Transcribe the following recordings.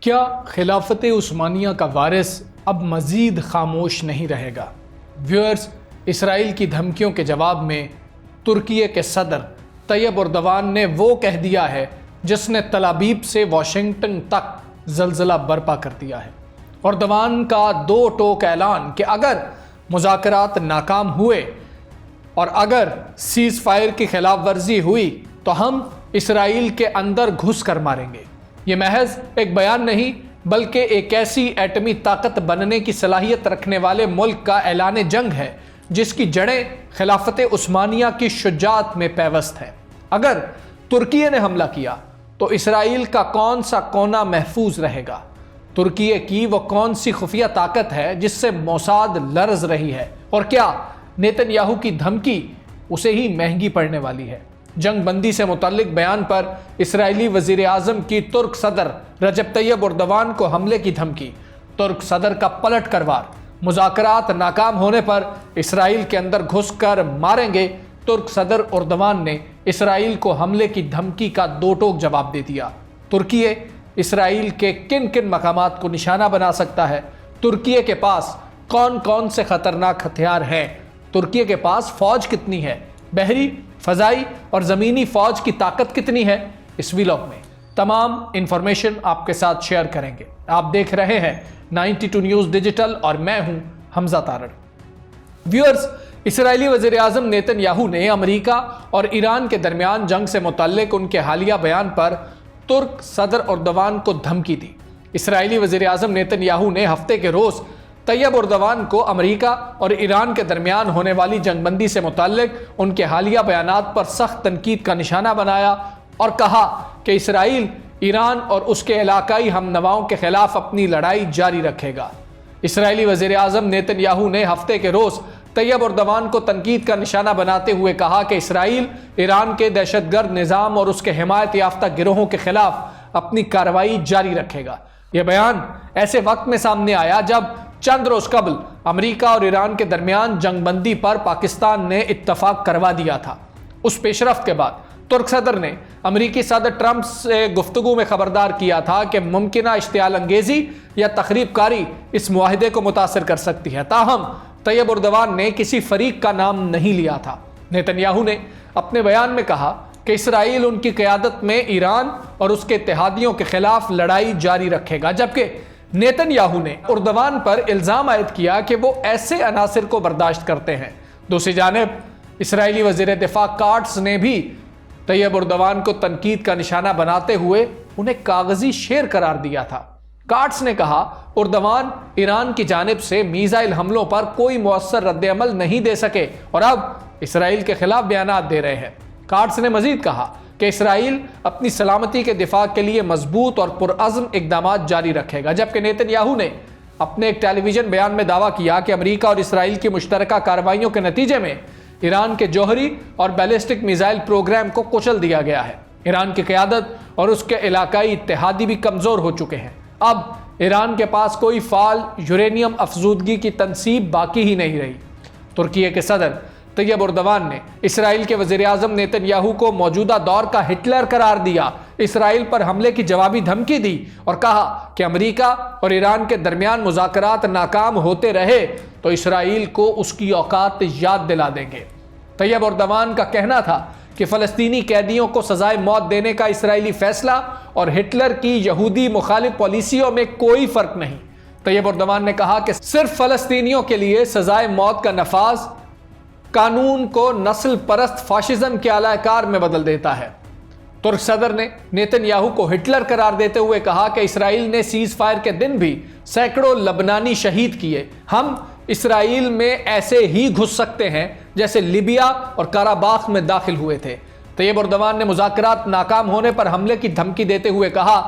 کیا خلافت عثمانیہ کا وارث اب مزید خاموش نہیں رہے گا؟ ویورز، اسرائیل کی دھمکیوں کے جواب میں ترکی کے صدر طیب اردوان نے وہ کہہ دیا ہے جس نے تل ابیب سے واشنگٹن تک زلزلہ برپا کر دیا ہے۔ اردوان کا دو ٹوک اعلان کہ اگر مذاکرات ناکام ہوئے اور اگر سیز فائر کی خلاف ورزی ہوئی تو ہم اسرائیل کے اندر گھس کر ماریں گے۔ یہ محض ایک بیان نہیں بلکہ ایک ایسی ایٹمی طاقت بننے کی صلاحیت رکھنے والے ملک کا اعلان جنگ ہے جس کی جڑیں خلافت عثمانیہ کی شجاعت میں پیوست ہیں۔ اگر ترکی نے حملہ کیا تو اسرائیل کا کون سا کونا محفوظ رہے گا؟ ترکی کی وہ کون سی خفیہ طاقت ہے جس سے موساد لرز رہی ہے؟ اور کیا نیتن یاہو کی دھمکی اسے ہی مہنگی پڑنے والی ہے؟ جنگ بندی سے متعلق بیان پر اسرائیلی وزیر اعظم کی ترک صدر رجب طیب اردوان کو حملے کی دھمکی، ترک صدر کا پلٹ کر وار، مذاکرات ناکام ہونے پر اسرائیل کے اندر گھس کر ماریں گے۔ ترک صدر اردوان نے اسرائیل کو حملے کی دھمکی کا دو ٹوک جواب دے دیا۔ ترکی اسرائیل کے کن کن مقامات کو نشانہ بنا سکتا ہے؟ ترکی کے پاس کون کون سے خطرناک ہتھیار ہیں؟ ترکی کے پاس فوج کتنی ہے؟ بحری، فضائی اور زمینی فوج کی طاقت کتنی ہے؟ اس ویلاگ میں تمام انفارمیشن آپ کے ساتھ شیئر کریں گے۔ آپ دیکھ رہے ہیں 92 نیوز ڈیجیٹل اور میں ہوں حمزہ تارڑ۔ ویورز، اسرائیلی وزیر اعظم نیتن یاہو نے امریکہ اور ایران کے درمیان جنگ سے متعلق ان کے حالیہ بیان پر ترک صدر اردوان کو دھمکی دی۔ اسرائیلی وزیر اعظم نیتن یاہو نے ہفتے کے روز طیب اردوان کو امریکہ اور ایران کے درمیان ہونے والی جنگ بندی سے متعلق ان کے حالیہ بیانات پر سخت تنقید کا نشانہ بنایا اور کہا کہ اسرائیل ایران اور اس کے علاقائی ہم نواؤں کے خلاف اپنی لڑائی جاری رکھے گا۔ اسرائیلی وزیر اعظم نیتن یاہو نے ہفتے کے روز طیب اردوان کو تنقید کا نشانہ بناتے ہوئے کہا کہ اسرائیل ایران کے دہشت گرد نظام اور اس کے حمایت یافتہ گروہوں کے خلاف اپنی کارروائی جاری رکھے گا۔ یہ بیان ایسے وقت میں سامنے آیا جب چند روز قبل امریکہ اور ایران کے درمیان جنگ بندی پر پاکستان نے اتفاق کروا دیا تھا۔ اس پیش رفت کے بعد ترک صدر نے امریکی صدر ٹرمپ سے گفتگو میں خبردار کیا تھا کہ ممکنہ اشتعال انگیزی یا تخریب کاری اس معاہدے کو متاثر کر سکتی ہے، تاہم طیب اردوان نے کسی فریق کا نام نہیں لیا تھا۔ نیتن یاہو نے اپنے بیان میں کہا کہ اسرائیل ان کی قیادت میں ایران اور اس کے اتحادیوں کے خلاف لڑائی جاری رکھے گا، جبکہ نیتن یاہو نے اردوان پر الزام عائد کیا کہ وہ ایسے عناصر کو برداشت کرتے ہیں۔ دوسری جانب اسرائیلی وزیر دفاع کاٹس نے بھی طیب اردوان کو تنقید کا نشانہ بناتے ہوئے انہیں کاغذی شیر قرار دیا تھا۔ کاٹس نے کہا اردوان ایران کی جانب سے میزائل حملوں پر کوئی مؤثر رد عمل نہیں دے سکے اور اب اسرائیل کے خلاف بیانات دے رہے ہیں۔ کاٹس نے مزید کہا کہ اسرائیل اپنی سلامتی کے دفاع کے لیے مضبوط اور پرعزم اقدامات جاری رکھے گا، جبکہ نیتن یاہو نے اپنے ایک ٹیلی ویژن بیان میں دعویٰ کیا کہ امریکہ اور اسرائیل کی مشترکہ کارروائیوں کے نتیجے میں ایران کے جوہری اور بیلسٹک میزائل پروگرام کو کچل دیا گیا ہے۔ ایران کی قیادت اور اس کے علاقائی اتحادی بھی کمزور ہو چکے ہیں۔ اب ایران کے پاس کوئی فعال یورینیم افزودگی کی تنصیب باقی ہی نہیں رہی۔ ترکی کے صدر طیب اردوان نے اسرائیل کے وزیر اعظم نیتن یاہو کو موجودہ دور کا ہٹلر قرار دیا، اسرائیل پر حملے کی جوابی دھمکی دی اور کہا کہ امریکہ اور ایران کے درمیان مذاکرات ناکام ہوتے رہے تو اسرائیل کو اس کی اوقات یاد دلا دیں گے۔ طیب اردوان کا کہنا تھا کہ فلسطینی قیدیوں کو سزائے موت دینے کا اسرائیلی فیصلہ اور ہٹلر کی یہودی مخالف پالیسیوں میں کوئی فرق نہیں۔ طیب اردوان نے کہا کہ صرف فلسطینیوں کے لیے سزائے موت کا نفاذ قانون کو نسل پرست فاشزم کے اعلی کار میں بدل دیتا ہے۔ ترک صدر نے نیتن یاہو کو ہٹلر قرار دیتے ہوئے کہا کہ اسرائیل نے سیز فائر کے دن بھی سینکڑوں لبنانی شہید کیے، ہم اسرائیل میں ایسے ہی گھس سکتے ہیں جیسے لیبیا اور کاراباخ میں داخل ہوئے تھے۔ طیب اردوان نے مذاکرات ناکام ہونے پر حملے کی دھمکی دیتے ہوئے کہا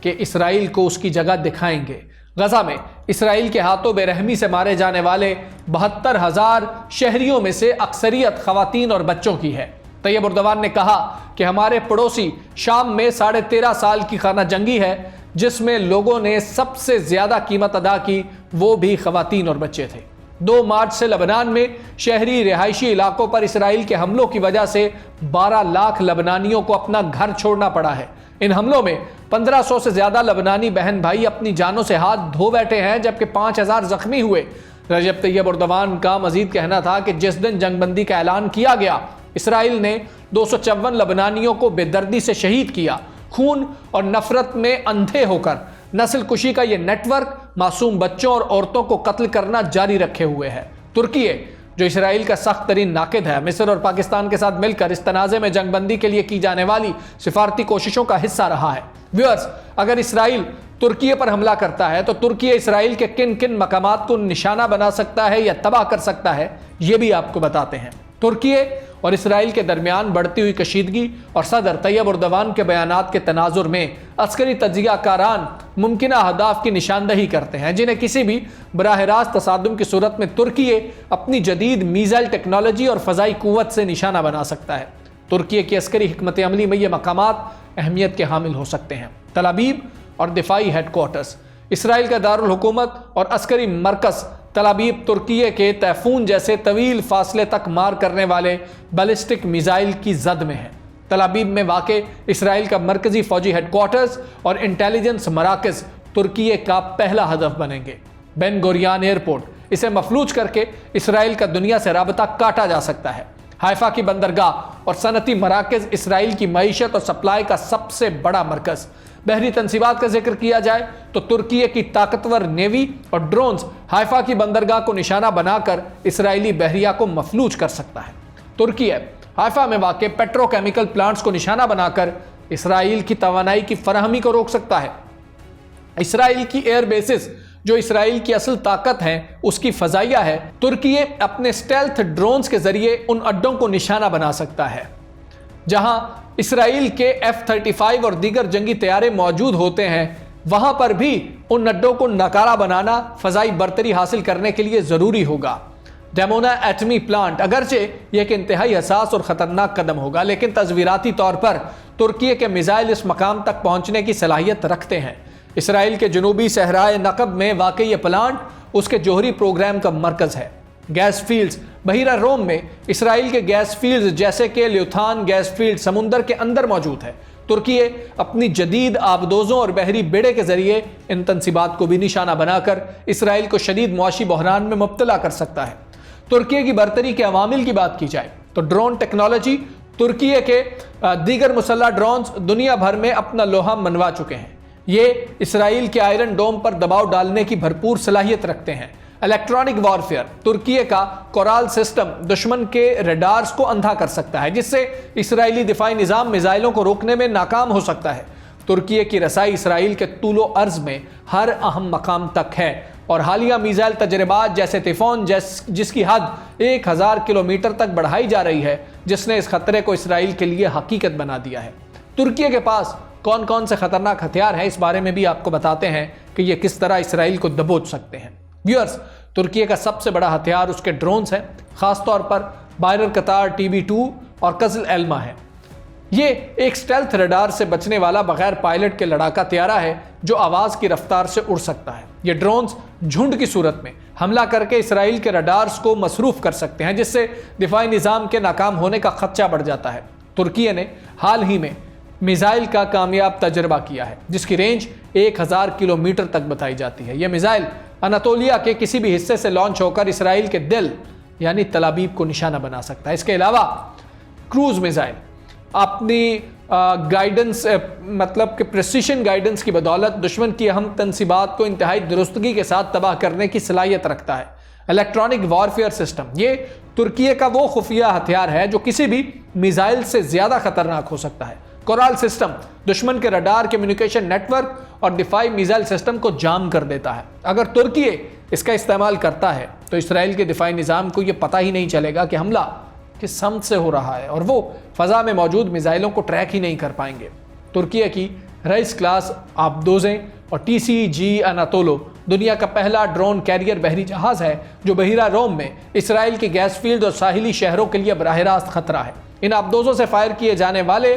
کہ اسرائیل کو اس کی جگہ دکھائیں گے۔ غزہ میں اسرائیل کے ہاتھوں بے رحمی سے مارے جانے والے 72,000 شہریوں میں سے اکثریت خواتین اور بچوں کی ہے۔ طیب اردوان نے کہا کہ ہمارے پڑوسی شام میں 13.5 سال کی خانہ جنگی ہے جس میں لوگوں نے سب سے زیادہ قیمت ادا کی، وہ بھی خواتین اور بچے تھے۔ 2 مارچ سے لبنان میں شہری رہائشی علاقوں پر اسرائیل کے حملوں کی وجہ سے 12 لاکھ لبنانیوں کو اپنا گھر چھوڑنا پڑا ہے، ان حملوں میں 1500 سے زیادہ لبنانی بہن بھائی اپنی جانوں سے ہاتھ دھو بیٹھے ہیں، جبکہ 5000 زخمی ہوئے۔ رجب طیب اردوان کا مزید کہنا تھا کہ جس دن جنگ بندی کا اعلان کیا گیا، اسرائیل نے 254 لبنانیوں کو بے دردی سے شہید کیا۔ خون اور نفرت میں اندھے ہو کر نسل کشی کا یہ نیٹ ورک معصوم بچوں اور عورتوں کو قتل کرنا جاری رکھے ہوئے ہے۔ ترکی جو اسرائیل کا سخت ترین ناقد ہے، مصر اور پاکستان کے ساتھ مل کر اس تنازع میں جنگ بندی کے لیے کی جانے والی سفارتی کوششوں کا حصہ رہا ہے۔ ویورز، اگر اسرائیل ترکی پر حملہ کرتا ہے تو ترکی اسرائیل کے کن کن مقامات کو نشانہ بنا سکتا ہے یا تباہ کر سکتا ہے، یہ بھی آپ کو بتاتے ہیں۔ ترکی اور اسرائیل کے درمیان بڑھتی ہوئی کشیدگی اور صدر طیب اردوان کے بیانات کے تناظر میں عسکری تجزیہ کاران ممکنہ اہداف کی نشاندہی کرتے ہیں، جنہیں کسی بھی براہ راست تصادم کی صورت میں ترکی اپنی جدید میزائل ٹیکنالوجی اور فضائی قوت سے نشانہ بنا سکتا ہے۔ ترکی کی عسکری حکمت عملی میں یہ مقامات اہمیت کے حامل ہو سکتے ہیں۔ تل ابیب اور دفاعی ہیڈ کوارٹرز، اسرائیل کا دارالحکومت اور عسکری مرکز تل ابیب ترکی کے تیفون جیسے طویل فاصلے تک مار کرنے والے بیلسٹک میزائل کی زد میں ہے۔ تل ابیب میں واقع اسرائیل کا مرکزی فوجی ہیڈ کوارٹرز اور انٹیلیجنس مراکز ترکی کا پہلا ہدف بنیں گے۔ بین گوریان ایئرپورٹ، اسے مفلوج کر کے اسرائیل کا دنیا سے رابطہ کاٹا جا سکتا ہے۔ حیفا کی بندرگاہ اور صنعتی مراکز اسرائیل کی معیشت اور سپلائی کا سب سے بڑا مرکز۔ بحری تنصیبات کا ذکر کیا جائے تو ترکی کی طاقتور نیوی اور ڈرونز حیفا کی بندرگاہ کو نشانہ بنا کر اسرائیلی بحریہ کو مفلوج کر سکتا ہے۔ ترکی حیفا میں واقع پیٹرو کیمیکل پلانٹس کو نشانہ بنا کر اسرائیل کی توانائی کی فراہمی کو روک سکتا ہے۔ اسرائیل کی ایئر بیسز جو اسرائیل کی اصل طاقت ہیں اس کی فضائیہ ہے، ترکی اپنے اسٹیلتھ ڈرونز کے ذریعے ان اڈوں کو نشانہ بنا سکتا ہے جہاں اسرائیل کے F-35 اور دیگر جنگی طیارے موجود ہوتے ہیں۔ وہاں پر بھی ان اڈوں کو ناکارہ بنانا فضائی برتری حاصل کرنے کے لیے ضروری ہوگا۔ ڈیمونا ایٹمی پلانٹ، اگرچہ یہ ایک انتہائی حساس اور خطرناک قدم ہوگا، لیکن تصویراتی طور پر ترکی کے میزائل اس مقام تک پہنچنے کی صلاحیت رکھتے ہیں۔ اسرائیل کے جنوبی صحرائے نقب میں واقع یہ پلانٹ اس کے جوہری پروگرام کا مرکز ہے۔ گیس فیلڈز، بحیرہ روم میں اسرائیل کے گیس فیلڈز جیسے کہ لیوتھان گیس فیلڈ سمندر کے اندر موجود ہے۔ ترکی اپنی جدید آبدوزوں اور بحری بیڑے کے ذریعے ان تنصیبات کو بھی نشانہ بنا کر اسرائیل کو شدید معاشی بحران میں مبتلا کر سکتا ہے۔ ترکی کی برتری کے عوامل کی بات کی جائے تو ڈرون ٹیکنالوجی، ترکی کے دیگر مسلح ڈرونز دنیا بھر میں اپنا لوہا منوا چکے ہیں۔ یہ اسرائیل کے آئرن ڈوم پر دباؤ ڈالنے کی بھرپور صلاحیت رکھتے ہیں۔ الیکٹرانک وارفیئر، ترکی کا کورال سسٹم دشمن کے ریڈارز کو اندھا کر سکتا ہے، جس سے اسرائیلی دفاعی نظام میزائلوں کو روکنے میں ناکام ہو سکتا ہے۔ ترکی کی رسائی اسرائیل کے طول و عرض میں ہر اہم مقام تک ہے، اور حالیہ میزائل تجربات جیسے طیفون جس کی حد 1000 کلومیٹر تک بڑھائی جا رہی ہے، جس نے اس خطرے کو اسرائیل کے لیے حقیقت بنا دیا ہے۔ ترکی کے پاس کون کون سے خطرناک ہتھیار ہیں، اس بارے میں بھی آپ کو بتاتے ہیں کہ یہ کس طرح اسرائیل کو دبوچ سکتے ہیں۔ ویورز، ترکی کا سب سے بڑا ہتھیار اس کے ڈرونز ہیں، خاص طور پر بائرر قطار TB2 اور قزل ایلما ہے۔ یہ ایک سٹیلتھ ریڈار سے بچنے والا بغیر پائلٹ کے لڑاکا طیارہ ہے جو آواز کی رفتار سے اڑ سکتا ہے۔ یہ ڈرونز جھنڈ کی صورت میں حملہ کر کے اسرائیل کے ریڈارز کو مصروف کر سکتے ہیں، جس سے دفاعی نظام کے ناکام ہونے کا خدشہ بڑھ جاتا ہے۔ ترکی نے حال ہی میں میزائل کا کامیاب تجربہ کیا ہے جس کی رینج 1000 کلومیٹر تک بتائی جاتی ہے۔ یہ میزائل اناتولیا کے کسی بھی حصے سے لانچ ہو کر اسرائیل کے دل یعنی تل ابیب کو نشانہ بنا سکتا ہے۔ اس کے علاوہ کروز میزائل اپنی گائیڈنس مطلب کہ پریسیشن گائیڈنس کی بدولت دشمن کی اہم تنصیبات کو انتہائی درستگی کے ساتھ تباہ کرنے کی صلاحیت رکھتا ہے۔ الیکٹرانک وارفیئر سسٹم، یہ ترکی کا وہ خفیہ ہتھیار ہے جو کسی بھی میزائل سے زیادہ خطرناک ہو سکتا ہے۔ کورال سسٹم دشمن کے ریڈار، کمیونیکیشن نیٹ ورک اور دفاعی میزائل سسٹم کو جام کر دیتا ہے۔ اگر ترکی اس کا استعمال کرتا ہے تو اسرائیل کے دفاعی نظام کو یہ پتہ ہی نہیں چلے گا کہ حملہ کس سمت سے ہو رہا ہے، اور وہ فضا میں موجود میزائلوں کو ٹریک ہی نہیں کر پائیں گے۔ ترکی کی رئیس کلاس آبدوزیں اور TCG اناتولو دنیا کا پہلا ڈرون کیریئر بحری جہاز ہے جو بحیرہ روم میں اسرائیل کے گیس فیلڈ اور ساحلی شہروں کے لیے براہ راست خطرہ ہے۔ ان آبدوزوں سے فائر کیے جانے والے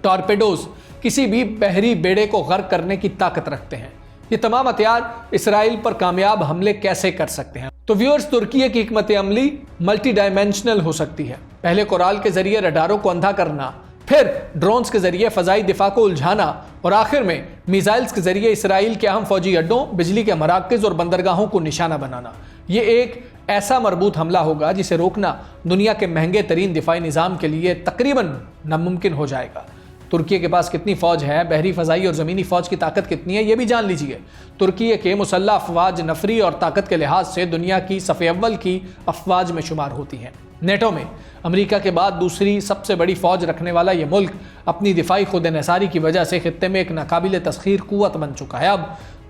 ٹارپیڈوز کسی بھی بحری بیڑے کو غرق کرنے کی طاقت رکھتے ہیں۔ یہ تمام ہتھیار اسرائیل پر کامیاب حملے کیسے کر سکتے ہیں؟ تو ویورز، ترکی کی حکمت عملی ملٹی ڈائمینشنل ہو سکتی ہے۔ پہلے کورال کے ذریعے ریڈاروں کو اندھا کرنا، پھر ڈرونز کے ذریعے فضائی دفاع کو الجھانا اور آخر میں میزائلز کے ذریعے اسرائیل کے اہم فوجی اڈوں، بجلی کے مراکز اور بندرگاہوں کو نشانہ بنانا۔ یہ ایک ایسا مربوط حملہ ہوگا جسے روکنا دنیا کے مہنگے ترین دفاعی نظام کے لیے تقریباً ناممکن ہو جائے گا۔ ترکی کے پاس کتنی فوج ہے، بحری، فضائی اور زمینی فوج کی طاقت کتنی ہے، یہ بھی جان لیجئے۔ ترکی کے مسلح افواج نفری اور طاقت کے لحاظ سے دنیا کی صف اول کی افواج میں شمار ہوتی ہیں۔ نیٹو میں امریکہ کے بعد دوسری سب سے بڑی فوج رکھنے والا یہ ملک اپنی دفاعی خود انحصاری کی وجہ سے خطے میں ایک ناقابل تسخیر قوت بن چکا ہے۔ اب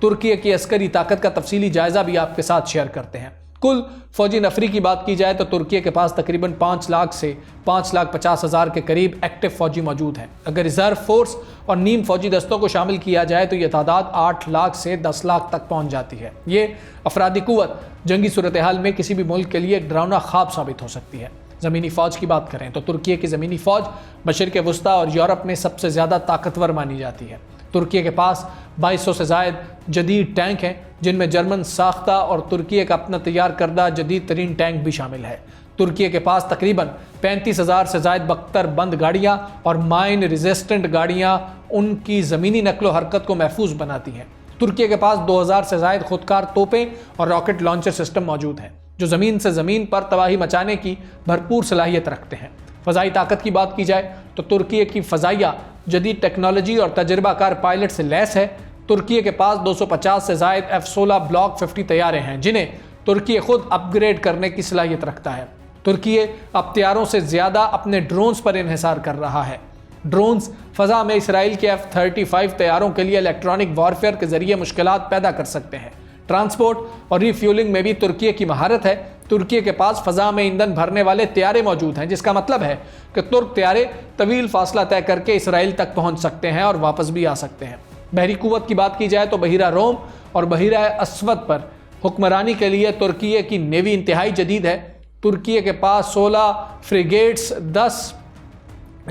ترکی کی عسکری طاقت کا تفصیلی جائزہ بھی آپ کے ساتھ شیئر کرتے ہیں۔ کل فوجی نفری کی بات کی جائے تو ترکی کے پاس تقریباً 5 لاکھ سے 5,50,000 کے قریب ایکٹیو فوجی موجود ہیں۔ اگر ریزرو فورس اور نیم فوجی دستوں کو شامل کیا جائے تو یہ تعداد 8 لاکھ سے 10 لاکھ تک پہنچ جاتی ہے۔ یہ افرادی قوت جنگی صورتحال میں کسی بھی ملک کے لیے ایک ڈراؤنا خواب ثابت ہو سکتی ہے۔ زمینی فوج کی بات کریں تو ترکی کی زمینی فوج مشرق وسطیٰ اور یورپ میں سب سے زیادہ طاقتور مانی جاتی ہے۔ ترکی کے پاس 2200 سے زائد جدید ٹینک ہیں، جن میں جرمن ساختہ اور ترکی کا اپنا تیار کردہ جدید ترین ٹینک بھی شامل ہے۔ ترکی کے پاس تقریباً 35,000 سے زائد بختر بند گاڑیاں اور مائن ریزسٹنٹ گاڑیاں ان کی زمینی نقل و حرکت کو محفوظ بناتی ہیں۔ ترکی کے پاس 2000 سے زائد خودکار توپیں اور راکٹ لانچر سسٹم موجود ہیں، جو زمین سے زمین پر تباہی مچانے کی بھرپور صلاحیت رکھتے ہیں۔ فضائی طاقت کی بات کی جائے تو ترکی کی فضائیہ جدید ٹیکنالوجی اور تجربہ کار پائلٹ سے لیس ہے۔ ترکی کے پاس 250 سے زائد F-16 بلاک 50 طیارے ہیں، جنہیں ترکی خود اپ گریڈ کرنے کی صلاحیت رکھتا ہے۔ ترکی اب طیاروں سے زیادہ اپنے ڈرونز پر انحصار کر رہا ہے۔ ڈرونز فضا میں اسرائیل کے F-35 طیاروں کے لیے الیکٹرانک وارفیئر کے ذریعے مشکلات پیدا کر سکتے ہیں۔ ٹرانسپورٹ اور ری فیولنگ میں بھی ترکی کی مہارت ہے۔ ترکی کے پاس فضا میں ایندھن بھرنے والے طیارے موجود ہیں، جس کا مطلب ہے کہ ترک طیارے طویل فاصلہ طے کر کے اسرائیل تک پہنچ سکتے ہیں اور واپس بھی آ سکتے ہیں۔ بحری قوت کی بات کی جائے تو بحیرہ روم اور بحیرہ اسود پر حکمرانی کے لیے ترکی کی نیوی انتہائی جدید ہے۔ ترکی کے پاس 16 فریگیٹس، 10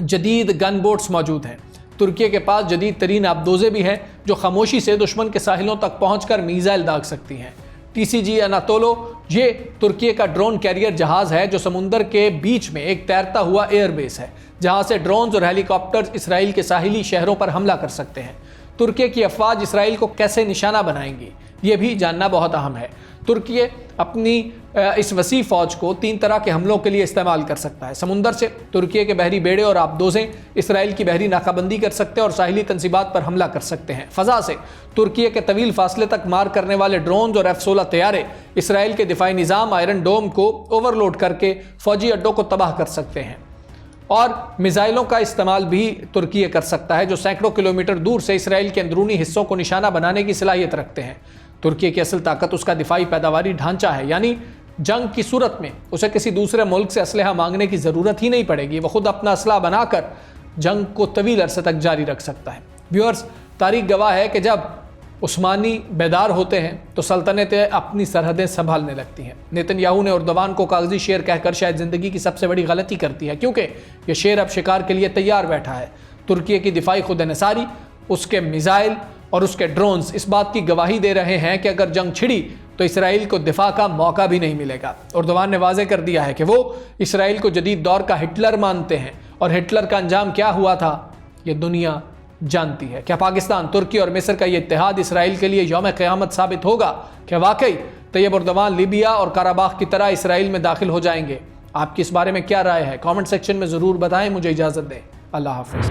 جدید گن بوٹس موجود ہیں۔ ترکی کے پاس جدید ترین آبدوزیں بھی ہیں، جو خاموشی سے دشمن کے ساحلوں تک پہنچ کر میزائل داغ سکتی ہیں۔ TCG اناتولو یہ ترکی کا ڈرون کیریئر جہاز ہے، جو سمندر کے بیچ میں ایک تیرتا ہوا ایئر بیس ہے، جہاں سے ڈرونز اور ہیلی کاپٹرز اسرائیل کے ساحلی شہروں پر حملہ کر سکتے ہیں۔ ترکی کی افواج اسرائیل کو کیسے نشانہ بنائیں گی، یہ بھی جاننا بہت اہم ہے۔ ترکی اپنی اس وسیع فوج کو 3 طرح کے حملوں کے لیے استعمال کر سکتا ہے۔ سمندر سے ترکی کے بحری بیڑے اور آبدوزیں اسرائیل کی بحری ناکہ بندی کر سکتے ہیں اور ساحلی تنصیبات پر حملہ کر سکتے ہیں۔ فضا سے ترکی کے طویل فاصلے تک مار کرنے والے ڈرونز اور F-16 طیارے اسرائیل کے دفاعی نظام آئرن ڈوم کو اوور لوڈ کر کے فوجی اڈوں کو تباہ کر سکتے ہیں۔ اور میزائلوں کا استعمال بھی ترکی کر سکتا ہے، جو سینکڑوں کلومیٹر دور سے اسرائیل کے اندرونی حصوں کو نشانہ بنانے کی صلاحیت رکھتے ہیں۔ ترکی کی اصل طاقت اس کا دفاعی پیداواری ڈھانچہ ہے، یعنی جنگ کی صورت میں اسے کسی دوسرے ملک سے اسلحہ مانگنے کی ضرورت ہی نہیں پڑے گی۔ وہ خود اپنا اسلحہ بنا کر جنگ کو طویل عرصے تک جاری رکھ سکتا ہے۔ ویورز، تاریخ گواہ ہے کہ جب عثمانی بیدار ہوتے ہیں تو سلطنتیں اپنی سرحدیں سنبھالنے لگتی ہیں۔ نیتن یاہو نے اردوان کو کاغذی شیر کہہ کر شاید زندگی کی سب سے بڑی غلطی کرتی ہے، کیونکہ یہ شیر اب شکار کے لیے تیار بیٹھا ہے۔ ترکی کی دفاعی خود انحصاری، اس کے میزائل اور اس کے ڈرونز اس بات کی گواہی دے رہے ہیں کہ اگر جنگ چھڑی تو اسرائیل کو دفاع کا موقع بھی نہیں ملے گا۔ اردوان نے واضح کر دیا ہے کہ وہ اسرائیل کو جدید دور کا ہٹلر مانتے ہیں، اور ہٹلر کا انجام کیا ہوا تھا یہ دنیا جانتی ہے۔ کیا پاکستان، ترکی اور مصر کا یہ اتحاد اسرائیل کے لیے یوم قیامت ثابت ہوگا؟ کیا واقعی طیب اردوان لیبیا اور قراباغ کی طرح اسرائیل میں داخل ہو جائیں گے؟ آپ کی اس بارے میں کیا رائے ہے؟ کامنٹ سیکشن میں ضرور بتائیں۔ مجھے اجازت دیں۔ اللہ حافظ۔